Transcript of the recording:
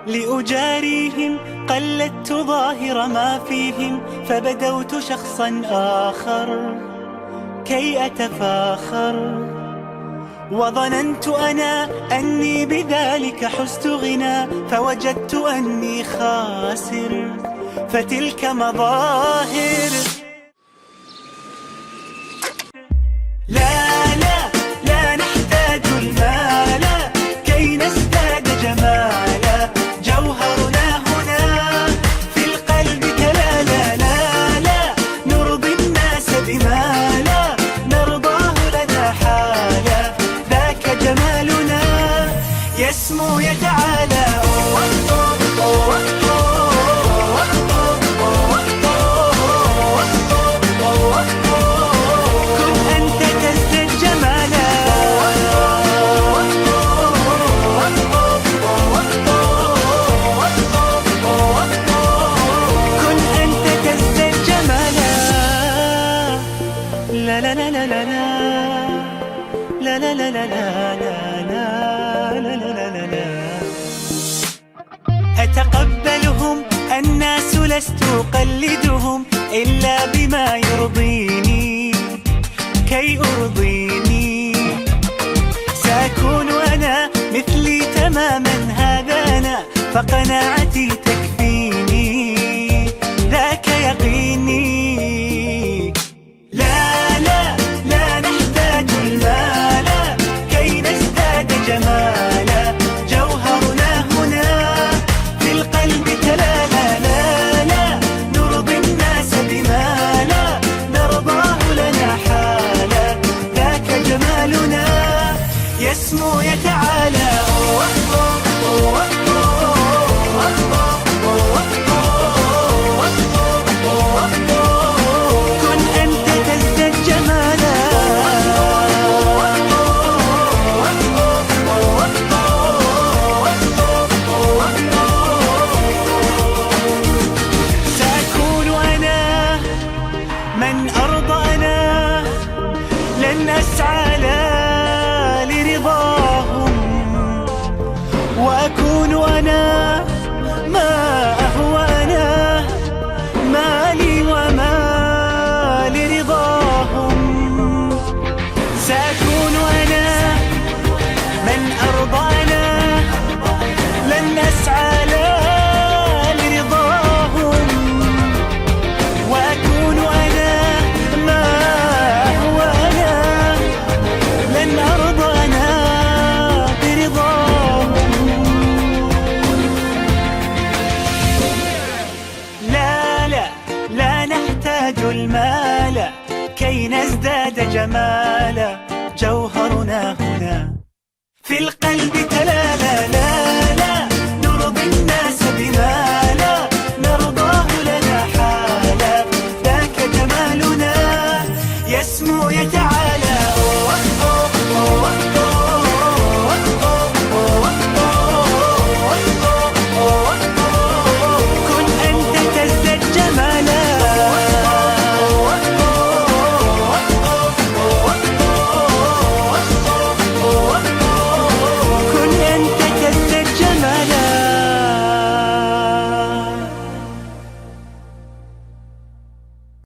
لأجاريهم قلدت ظاهر ما فيهم، فبدوت شخصا آخر كي أتفاخر، وظننت أنا أني بذلك حزت غنى، فوجدت أني خاسر، فتلك مظاهر. لا لا لا نحتاج المال كي نزداد جمالا، جوهرنا هنا في القلب تلالا. لا لا نرضي الناس بما لا نرضاه لنا حالا، ذاك جمالنا يسمو يتعالى. لا لا لا لا لا لا لا لا لا لا لا لا لا. أتقبلهم الناس لست أقلدهم، إلا بما يرضيني كي أرضيني. سأكون أنا مثلي تماما، هذا أنا فقناعتي تكفيني، ذاك يقيني. جمالا جوهرنا هنا في القلب تلالا. لا لا نرضي الناس بما لا نرضاه لنا حالا، ذاك جمالنا يسمو يتعالى. من أرضانا لن أسعى لا لرضاهم، وأكون أنا ما أهوى أنا، ما لي وما لرضاهم. سأكون أنا من أرضانا لن أسعى لا لرضاهم، وأكون أنا المال كي نزداد جمالا، جوهرنا هنا في القلب تلالا.